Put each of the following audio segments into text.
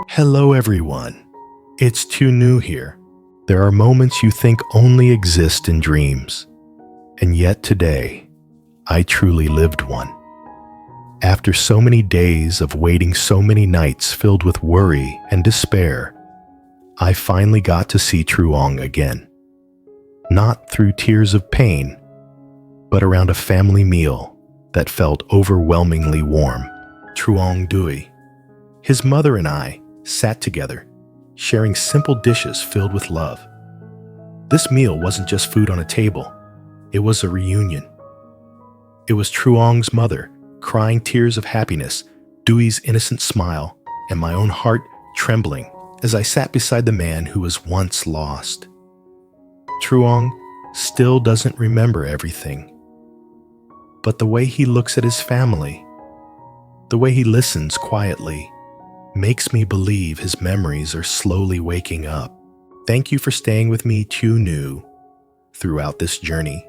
Hello everyone, it's lytieunu here. There are moments you think only exist in dreams, and yet today, I truly lived one. After so many days of waiting, so many nights filled with worry and despair, I finally got to see truong again. Not through tears of pain, but around a family meal that felt overwhelmingly warm. Truong Dui, his mother and I sat together, sharing simple dishes filled with love. This meal wasn't just food on a table, it was a reunion. It was Truong's mother crying tears of happiness, Dui's innocent smile, and my own heart trembling as I sat beside the man who was once lost. Truong still doesn't remember everything, but the way he looks at his family, the way he listens quietly, makes me believe his memories are slowly waking up. Thank you for staying with me, lytieunu, throughout this journey.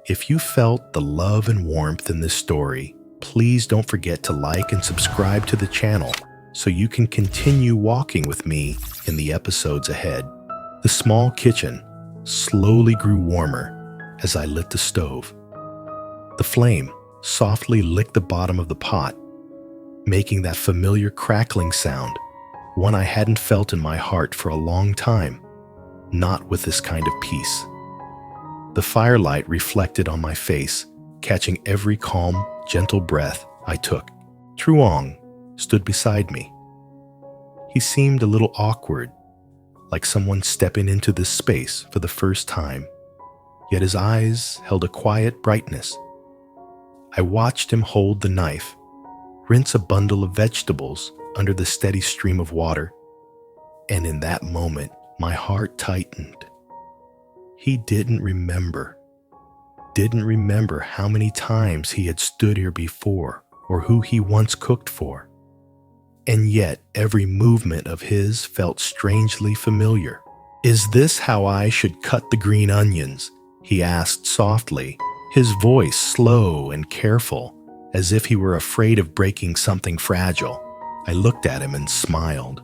If you felt the love and warmth in this story, please don't forget to like and subscribe to the channel so you can continue walking with me in the episodes ahead. The small kitchen slowly grew warmer as I lit the stove. The flame softly licked the bottom of the pot, making that familiar crackling sound, one I hadn't felt in my heart for a long time, not with this kind of peace. The firelight reflected on my face, catching every calm, gentle breath I took. Truong stood beside me. He seemed a little awkward, like someone stepping into this space for the first time, yet his eyes held a quiet brightness. I watched him hold the knife, rinse a bundle of vegetables under the steady stream of water, and in that moment, my heart tightened. He didn't remember how many times he had stood here before or who he once cooked for. And yet, every movement of his felt strangely familiar. "Is this how I should cut the green onions?" he asked softly, his voice slow and careful, as if he were afraid of breaking something fragile. I looked at him and smiled.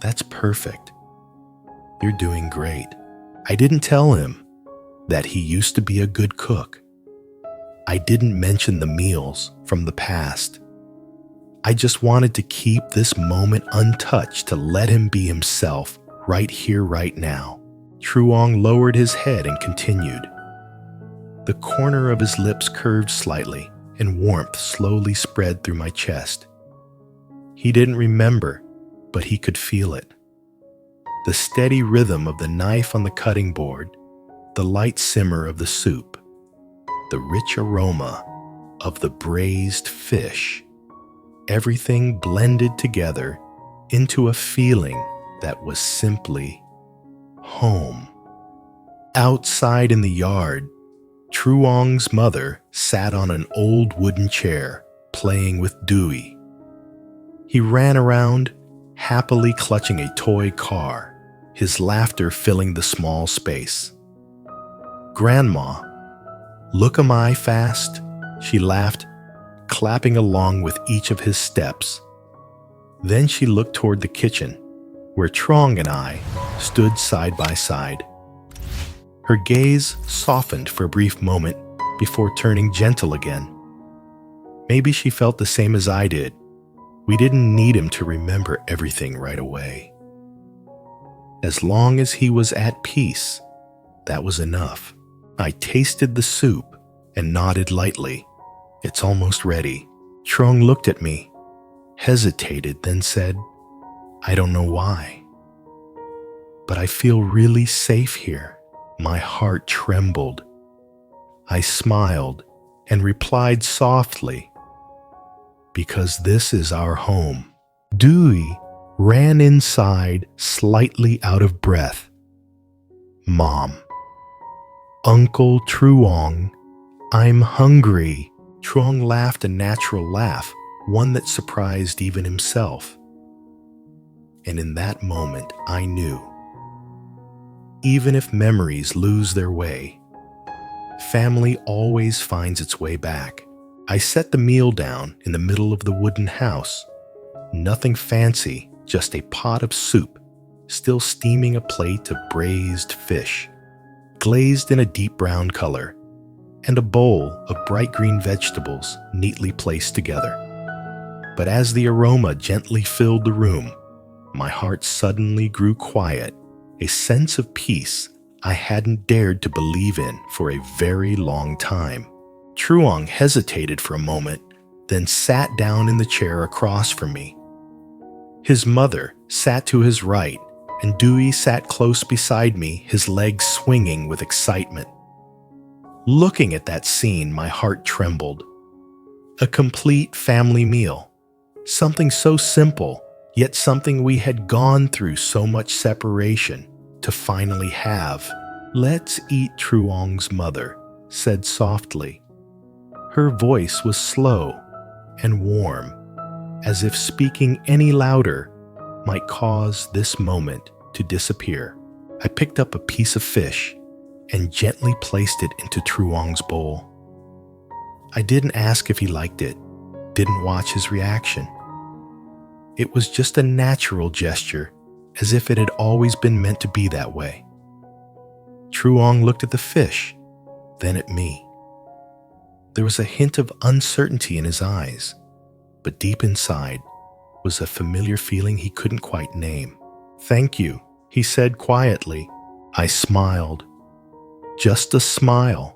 "That's perfect. You're doing great." I didn't tell him that he used to be a good cook. I didn't mention the meals from the past. I just wanted to keep this moment untouched, to let him be himself right here, right now. Truong lowered his head and continued. The corner of his lips curved slightly, and warmth slowly spread through my chest. He didn't remember, but he could feel it. The steady rhythm of the knife on the cutting board, the light simmer of the soup, the rich aroma of the braised fish, everything blended together into a feeling that was simply home. Outside in the yard, Truong's mother sat on an old wooden chair, playing with Dui. He ran around, happily clutching a toy car, his laughter filling the small space. "Grandma, look am I fast?" she laughed, clapping along with each of his steps. Then she looked toward the kitchen, where Truong and I stood side by side. Her gaze softened for a brief moment before turning gentle again. Maybe she felt the same as I did. We didn't need him to remember everything right away. As long as he was at peace, that was enough. I tasted the soup and nodded lightly. "It's almost ready." Truong looked at me, hesitated, then said, "I don't know why, but I feel really safe here." My heart trembled. I smiled and replied softly, "Because this is our home." Dui ran inside, slightly out of breath. "Mom." "Uncle Truong, I'm hungry." Truong laughed a natural laugh, one that surprised even himself. And in that moment, I knew. Even if memories lose their way, family always finds its way back. I set the meal down in the middle of the wooden house, Nothing fancy, just a pot of soup, still steaming a plate of braised fish, glazed in a deep brown color, and a bowl of bright green vegetables neatly placed together. But as the aroma gently filled the room, my heart suddenly grew quiet, a sense of peace I hadn't dared to believe in for a very long time. Truong hesitated for a moment, then sat down in the chair across from me. His mother sat to his right, and Dewey sat close beside me, his legs swinging with excitement. Looking at that scene, my heart trembled. A complete family meal. Something so simple, yet something we had gone through so much separation to finally have. "Let's eat," Truong's mother said softly. Her voice was slow and warm, as if speaking any louder might cause this moment to disappear. I picked up a piece of fish and gently placed it into Truong's bowl. I didn't ask if he liked it, didn't watch his reaction. It was just a natural gesture, as if it had always been meant to be that way. Truong looked at the fish, then at me. There was a hint of uncertainty in his eyes, but deep inside was a familiar feeling he couldn't quite name. "Thank you," he said quietly. I smiled. Just a smile,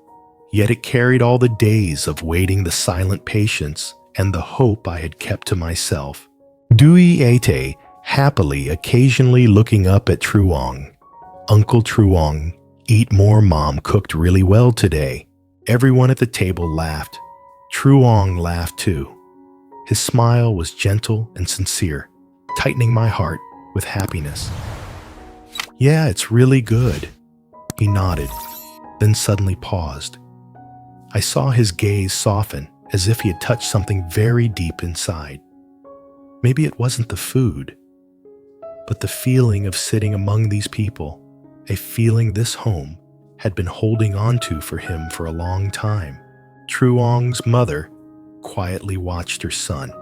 yet it carried all the days of waiting, the silent patience, and the hope I had kept to myself. Dewey ate happily, occasionally looking up at Truong. "Uncle Truong, eat more, Mom cooked really well today." Everyone at the table laughed. Truong laughed too. His smile was gentle and sincere, tightening my heart with happiness. "Yeah, it's really good." He nodded, then suddenly paused. I saw his gaze soften, as if he had touched something very deep inside. Maybe it wasn't the food, but the feeling of sitting among these people, a feeling this home had been holding on to for him for a long time. Truong's mother quietly watched her son,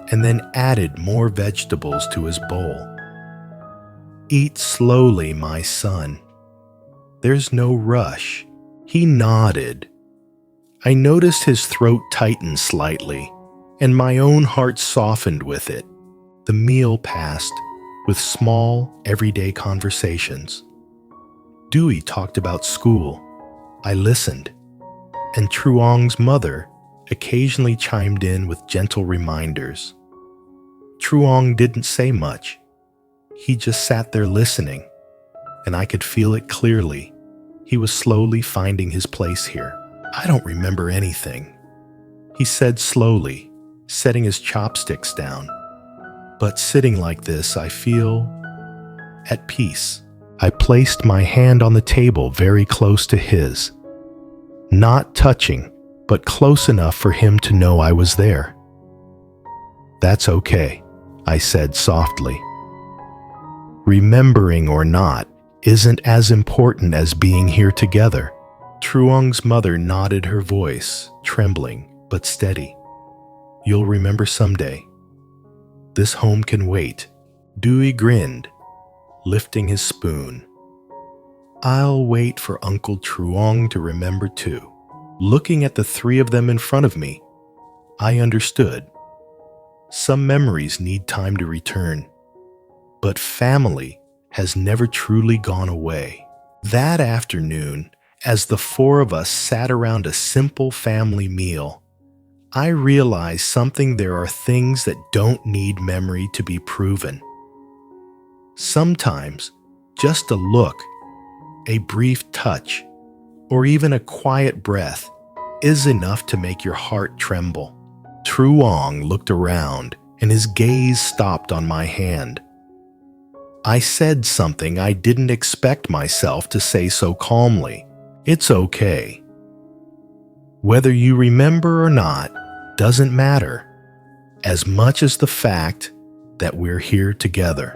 and then added more vegetables to his bowl. "Eat slowly, my son. There's no rush." He nodded. I noticed his throat tighten slightly, and my own heart softened with it. The meal passed with small, everyday conversations. Dewey talked about school. I listened, and Truong's mother occasionally chimed in with gentle reminders. Truong didn't say much. He just sat there listening, and I could feel it clearly. He was slowly finding his place here. "I don't remember anything," he said slowly, setting his chopsticks down. "But sitting like this, I feel at peace." I placed my hand on the table very close to his, not touching, but close enough for him to know I was there. "That's okay," I said softly. "Remembering or not isn't as important as being here together." Truong's mother nodded, her voice trembling but steady. "You'll remember someday. This home can wait." Dewey grinned, lifting his spoon. "I'll wait for Uncle Truong to remember too." Looking at the three of them in front of me, I understood. Some memories need time to return, but family has never truly gone away. That afternoon, as the four of us sat around a simple family meal, I realized something: there are things that don't need memory to be proven. Sometimes, just a look, a brief touch, or even a quiet breath is enough to make your heart tremble. Truong looked around, and his gaze stopped on my hand. I said something I didn't expect myself to say so calmly. "It's okay. Whether you remember or not doesn't matter, as much as the fact that we're here together."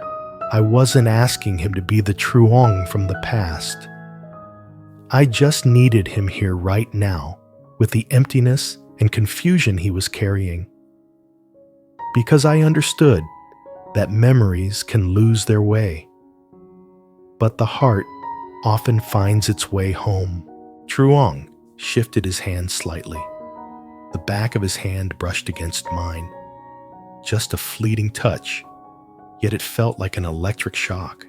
I wasn't asking him to be the Truong from the past. I just needed him here right now, with the emptiness and confusion he was carrying. because I understood that memories can lose their way, but the heart often finds its way home. Truong shifted his hand slightly. The back of his hand brushed against mine. Just a fleeting touch, yet it felt like an electric shock.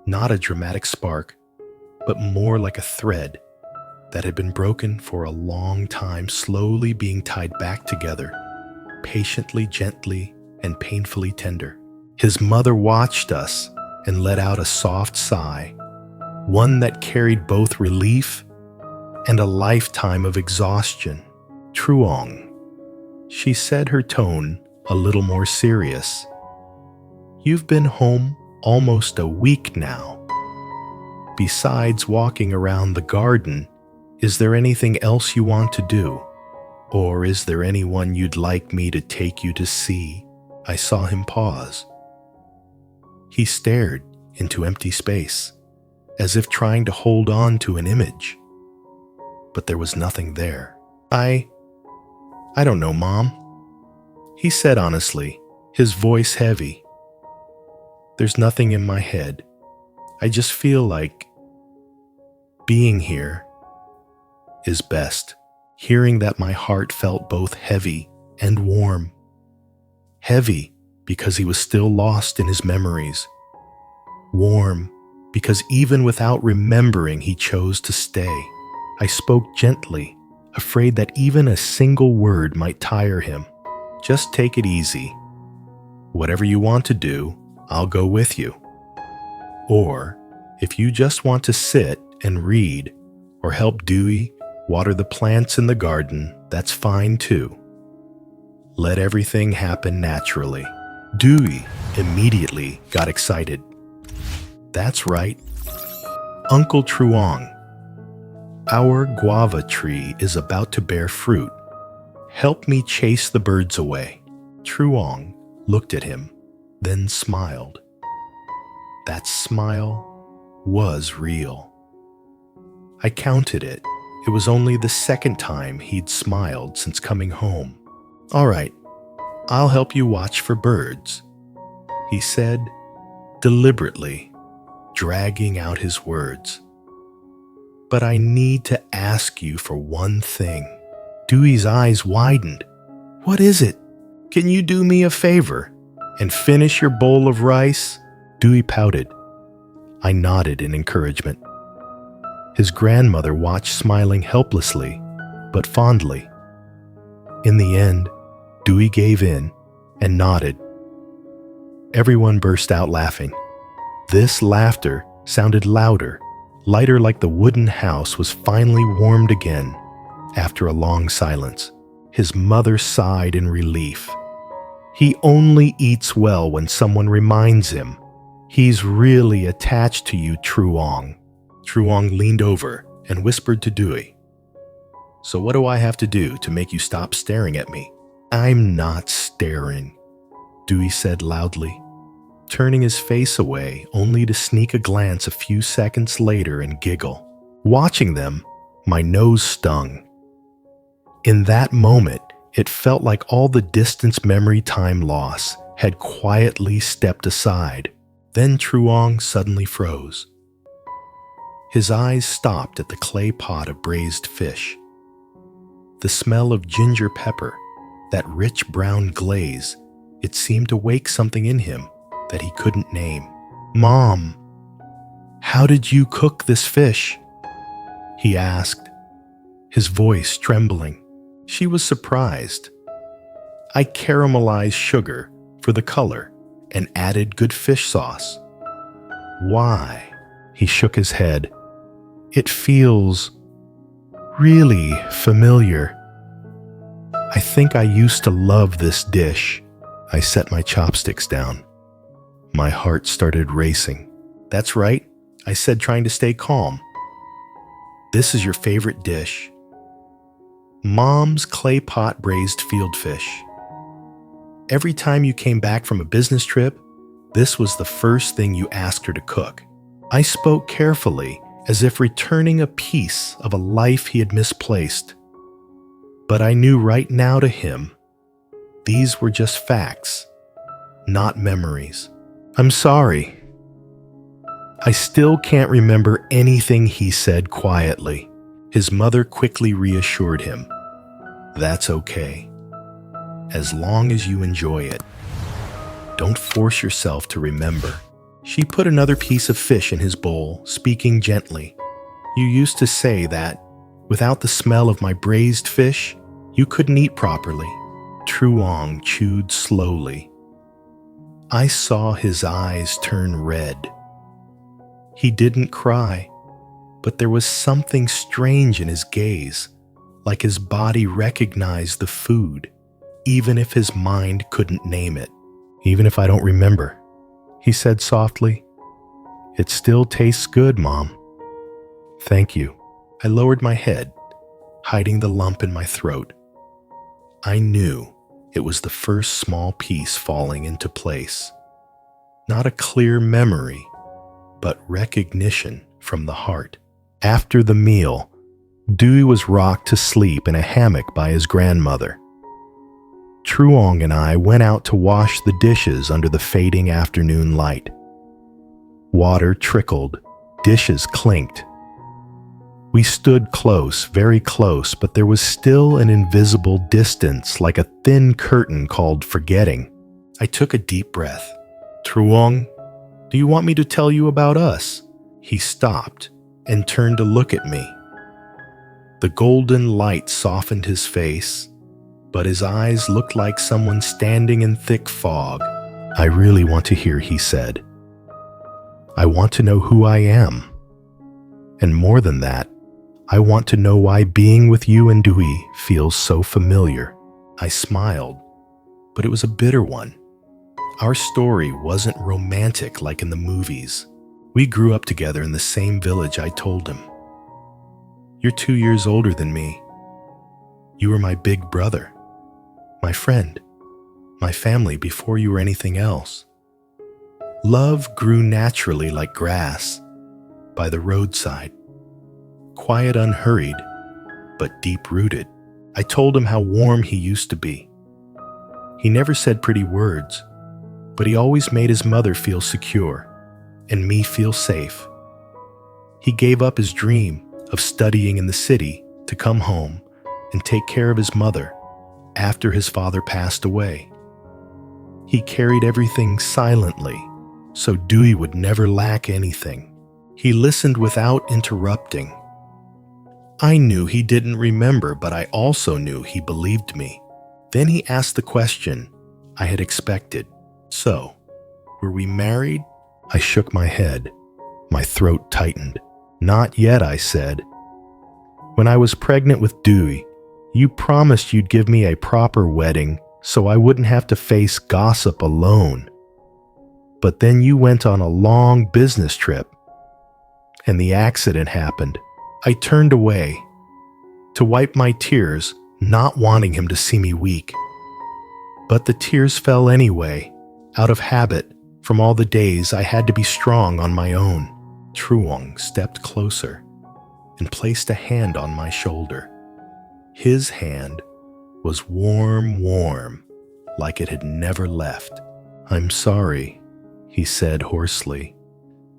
Not a dramatic spark, but more like a thread that had been broken for a long time, slowly being tied back together, patiently, gently, and painfully tender. His mother watched us and let out a soft sigh, one that carried both relief and a lifetime of exhaustion. Truong, she said, her tone a little more serious. You've been home almost a week now. Besides walking around the garden, is there anything else you want to do? Or is there anyone you'd like me to take you to see? I saw him pause. He stared into empty space, as if trying to hold on to an image. But there was nothing there. I don't know, Mom, he said honestly, his voice heavy. There's nothing in my head. I just feel like being here is best. Hearing that, my heart felt both heavy and warm. Heavy because he was still lost in his memories. Warm because even without remembering, he chose to stay. I spoke gently, afraid that even a single word might tire him. Just take it easy. Whatever you want to do, I'll go with you. Or, if you just want to sit and read or help Dewey water the plants in the garden, that's fine too. Let everything happen naturally. Dewey immediately got excited. That's right. Uncle Truong, our guava tree is about to bear fruit. Help me chase the birds away. Truong looked at him, then smiled. That smile was real. I counted it. It was only the second time he'd smiled since coming home. All right, I'll help you watch for birds, he said, deliberately, dragging out his words. But I need to ask you for one thing. Dewey's eyes widened. What is it? Can you do me a favor and finish your bowl of rice? Dewey pouted. I nodded in encouragement. His grandmother watched, smiling helplessly, but fondly. In the end, Dewey gave in and nodded. Everyone burst out laughing. This laughter sounded louder, lighter, like the wooden house was finally warmed again after a long silence. His mother sighed in relief. He only eats well when someone reminds him. He's really attached to you, Truong. Truong leaned over and whispered to Dewey. So what do I have to do to make you stop staring at me? I'm not staring, Dewey said loudly, turning his face away only to sneak a glance a few seconds later and giggle. Watching them, my nose stung. In that moment, it felt like all the distance memory time loss had quietly stepped aside. Then Truong suddenly froze. His eyes stopped at the clay pot of braised fish. The smell of ginger pepper, that rich brown glaze, it seemed to wake something in him that he couldn't name. Mom, how did you cook this fish? He asked, his voice trembling. She was surprised. I caramelized sugar for the color and added good fish sauce. Why? He shook his head. It feels really familiar. I think I used to love this dish. I set my chopsticks down. My heart started racing. That's right, I said, trying to stay calm. This is your favorite dish. Mom's clay pot braised field fish. Every time you came back from a business trip, this was the first thing you asked her to cook. I spoke carefully, as if returning a piece of a life he had misplaced. But I knew right now to him, These were just facts, not memories. I'm sorry. I still can't remember anything he said quietly. His mother quickly reassured him. That's okay, as long as you enjoy it. Don't force yourself to remember. She put another piece of fish in his bowl, speaking gently. You used to say that, without the smell of my braised fish, you couldn't eat properly. Truong chewed slowly. I saw his eyes turn red. He didn't cry, but there was something strange in his gaze, like his body recognized the food, even if his mind couldn't name it. Even if I don't remember, he said softly. It still tastes good, Mom. Thank you. I lowered my head, hiding the lump in my throat. I knew it was the first small piece falling into place. Not a clear memory, but recognition from the heart. After the meal, Dewey was rocked to sleep in a hammock by his grandmother. Truong and I went out to wash the dishes under the fading afternoon light. Water trickled, dishes clinked. We stood close, very close, but there was still an invisible distance, like a thin curtain called forgetting. I took a deep breath. Truong, do you want me to tell you about us? He stopped and turned to look at me. The golden light softened his face, but his eyes looked like someone standing in thick fog. I really want to hear, he said. I want to know who I am. And more than that, I want to know why being with you and Dewey feels so familiar. I smiled, but it was a bitter one. Our story wasn't romantic like in the movies. We grew up together in the same village, I told him. You're 2 years older than me. You were my big brother, my friend, my family before you were anything else. Love grew naturally like grass by the roadside, quiet, unhurried, but deep-rooted. I told him how warm he used to be. He never said pretty words, but he always made his mother feel secure and me feel safe. He gave up his dream of studying in the city to come home and take care of his mother after his father passed away. He carried everything silently, so Dewey would never lack anything. He listened without interrupting. I knew he didn't remember, but I also knew he believed me. Then he asked the question I had expected. So, were we married? I shook my head. My throat tightened. Not yet, I said. When I was pregnant with Dewey, you promised you'd give me a proper wedding so I wouldn't have to face gossip alone. But then you went on a long business trip, and the accident happened. I turned away to wipe my tears, not wanting him to see me weak. But the tears fell anyway, out of habit from all the days I had to be strong on my own. Truong stepped closer and placed a hand on my shoulder. His hand was warm, like it had never left. I'm sorry, he said hoarsely,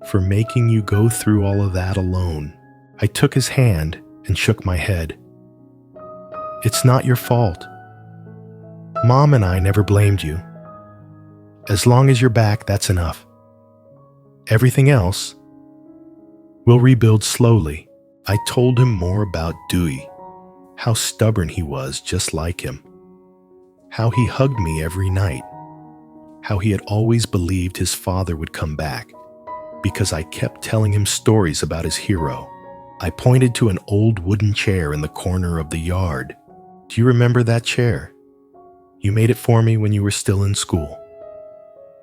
for making you go through all of that alone. I took his hand and shook my head. It's not your fault. Mom and I never blamed you. As long as you're back, that's enough. Everything else, we'll rebuild slowly. I told him more about Dewey, how stubborn he was just like him, how he hugged me every night, how he had always believed his father would come back because I kept telling him stories about his hero. I pointed to an old wooden chair in the corner of the yard. Do you remember that chair? You made it for me when you were still in school.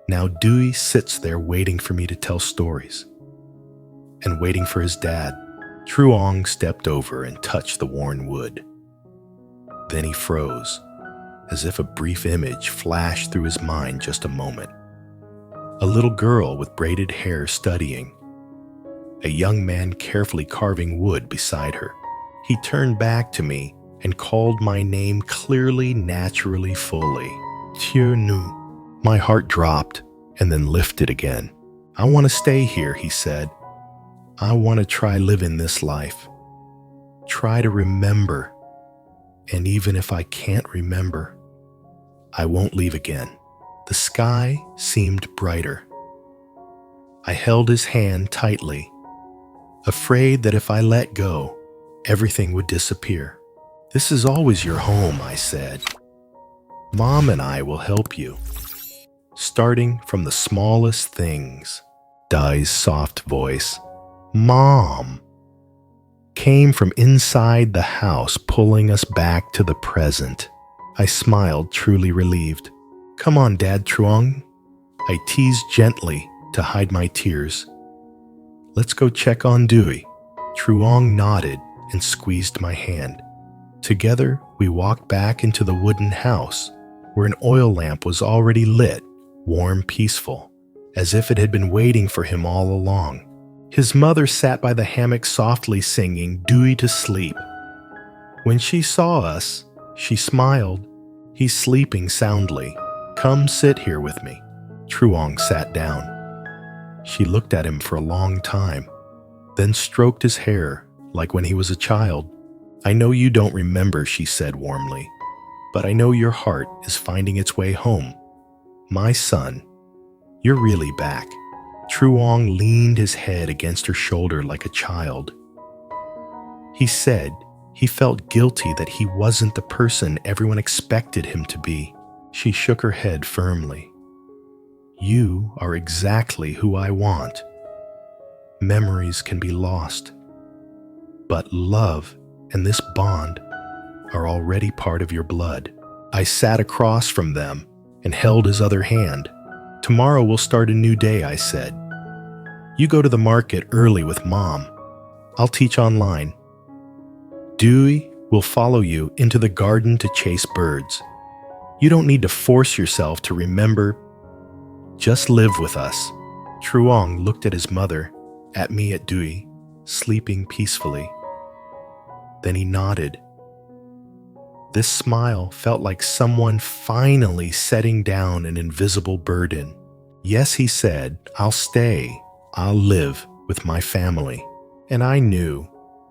Now Dewey sits there waiting for me to tell stories and waiting for his dad. Truong stepped over and touched the worn wood. Then he froze, as if a brief image flashed through his mind just a moment. A little girl with braided hair studying. A young man carefully carving wood beside her. He turned back to me and called my name clearly, naturally, fully. lytieunu. My heart dropped and then lifted again. I want to stay here, he said. I want to try living this life. Try to remember. And even if I can't remember, I won't leave again. The sky seemed brighter. I held his hand tightly, afraid that if I let go, everything would disappear. This is always your home, I said. Mom and I will help you, starting from the smallest things. Dai's soft voice, Mom, came from inside the house, pulling us back to the present. I smiled, truly relieved. Come on, Dad, truong. I teased gently to hide my tears. Let's go check on Dewey. Truong nodded and squeezed my hand. Together, we walked back into the wooden house, where an oil lamp was already lit, warm, peaceful, as if it had been waiting for him all along. His mother sat by the hammock softly singing Dewey to sleep. When she saw us, she smiled. He's sleeping soundly. Come sit here with me. Truong sat down. She looked at him for a long time, then stroked his hair like when he was a child. I know you don't remember, she said warmly, but I know your heart is finding its way home. My son, you're really back. Truong leaned his head against her shoulder like a child. He said he felt guilty that he wasn't the person everyone expected him to be. She shook her head firmly. You are exactly who I want. Memories can be lost, but love and this bond are already part of your blood. I sat across from them and held his other hand. Tomorrow we'll start a new day, I said. You go to the market early with Mom. I'll teach online. Dewey will follow you into the garden to chase birds. You don't need to force yourself to remember. Just live with us. Truong looked at his mother, at me, at Dewey, sleeping peacefully. Then he nodded. This smile felt like someone finally setting down an invisible burden. Yes, he said, I'll stay. I'll live with my family. And I knew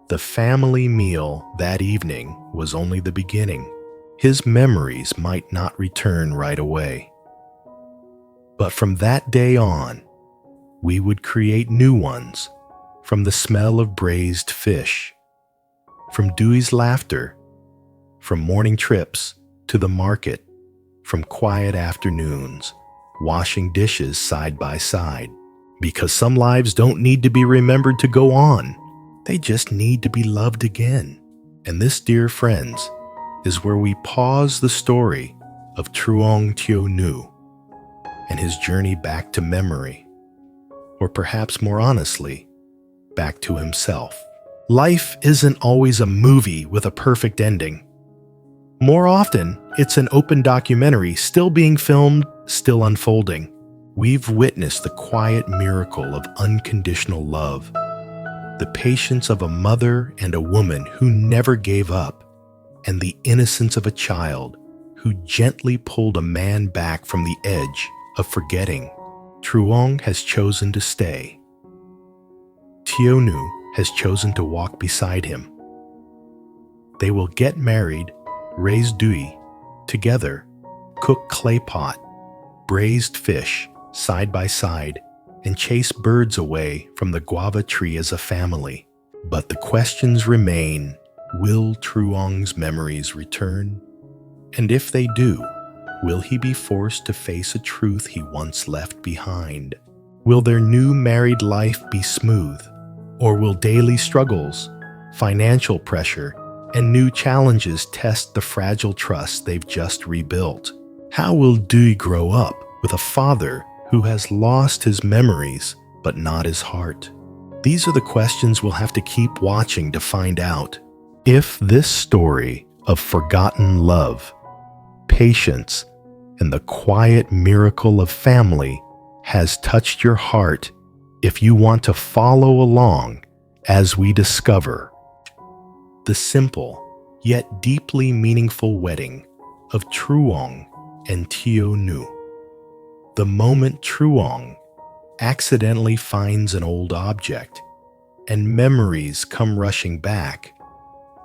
the family meal that evening was only the beginning. His memories might not return right away. But from that day on, we would create new ones, from the smell of braised fish, from Dewey's laughter, from morning trips to the market, from quiet afternoons, washing dishes side by side. Because some lives don't need to be remembered to go on. They just need to be loved again. And this, dear friends, is where we pause the story of Truong lytieunu and his journey back to memory, or perhaps more honestly, back to himself. Life isn't always a movie with a perfect ending. More often, it's an open documentary still being filmed, still unfolding. We've witnessed the quiet miracle of unconditional love, the patience of a mother and a woman who never gave up, and the innocence of a child who gently pulled a man back from the edge of forgetting. Truong has chosen to stay. Lytieunu has chosen to walk beside him. They will get married, raise Dewey, together, cook clay pot, braised fish side by side, and chase birds away from the guava tree as a family. But the questions remain, will Truong's memories return? And if they do, will he be forced to face a truth he once left behind? Will their new married life be smooth? Or will daily struggles, financial pressure, and new challenges test the fragile trust they've just rebuilt? How will Dewey grow up with a father who has lost his memories but not his heart? These are the questions we'll have to keep watching to find out. If this story of forgotten love, patience, and the quiet miracle of family has touched your heart, if you want to follow along as we discover the simple yet deeply meaningful wedding of Truong and lytieunu. The moment truong accidentally finds an old object and memories come rushing back,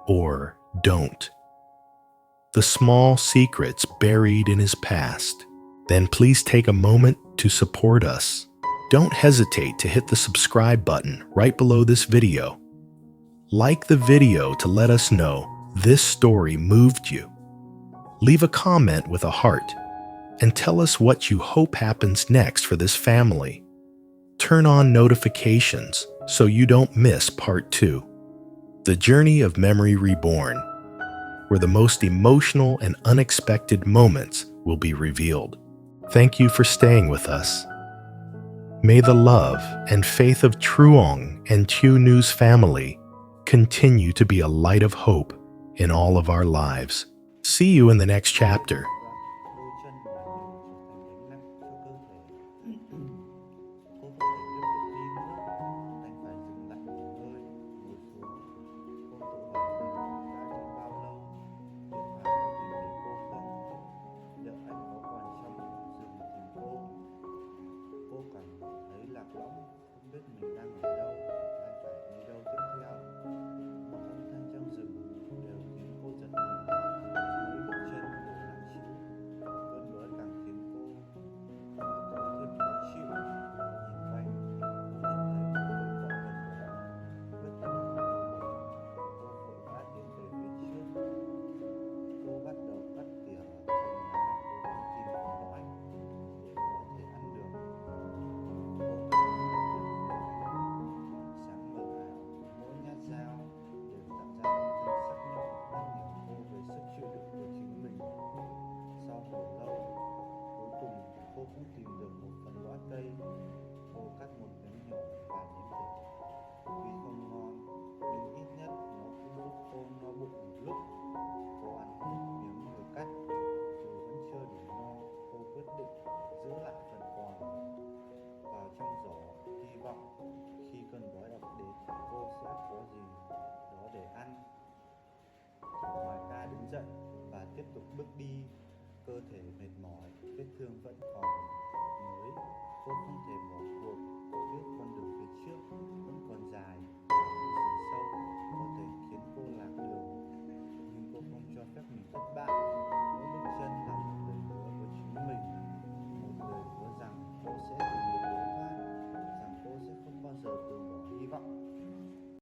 or don't. The small secrets buried in his past. Then please take a moment to support us. Don't hesitate to hit the subscribe button right below this video. Like the video to let us know this story moved you. Leave a comment with a heart and tell us what you hope happens next for this family. Turn on notifications so you don't miss part 2. The Journey of Memory Reborn, where the most emotional and unexpected moments will be revealed. Thank you for staying with us. May the love and faith of Truong and lytieunu's family continue to be a light of hope in all of our lives. See you in the next chapter. Đôi chân mà nhiều trở thành gánh nặng cho cơ thể. Cô không thể tiếp tục đi nữa, đành phải dừng lại nghỉ ngơi, ngồi xuống. Cô tự hỏi mình đã đi bao lâu, liệu Hải có tìm thấy cô không? Liệu anh có còn trong rừng tìm cô? Cô cảm thấy lạc lõng, không biết mình đang ở đâu, hay phải đi đâu tiếp theo. Mọi âm thanh trong rừng đều khiến cô giật mình. Mỗi bước chân đều nặng trĩu, cơn đói càng khiến cô thêm khó chịu. Nhìn quanh, cô nhận thấy một cây cọ gần đó, quyết tâm không từ bỏ. Cô vội vã tiến về phía trước. Cô bắt đầu cắt tỉa cành lá, cố gắng tìm cỏ loại để có thể ăn được. Cô cắt những nhát dao ánh sáng mờ ảo, mỗi nhát dao đều tạo ra âm thanh sắc nhọn nhắc nhở cô về sức chịu đựng của chính mình. Sau hồi lâu, cuối cùng cô cũng tìm được một phần lõi cây. Cô cắt một miếng nhỏ và nếm thử. Tuy không ngon, nhưng ít nhất nó cũng giúp cô no bụng một lúc. Cô ăn hết miếng vừa cắt. Dù vẫn chưa đủ no, cô quyết định giữ lại phần còn vào trong giỏ, hy vọng khi cơn đói ập đến, cô sẽ có gì đó để ăn. Hoài ca đứng dậy và tiếp tục bước đi. Cơ thể mệt mỏi, vết thương vẫn còn mới. Cô không thể bỏ cuộc. Cô biết con đường phía trước vẫn còn dài.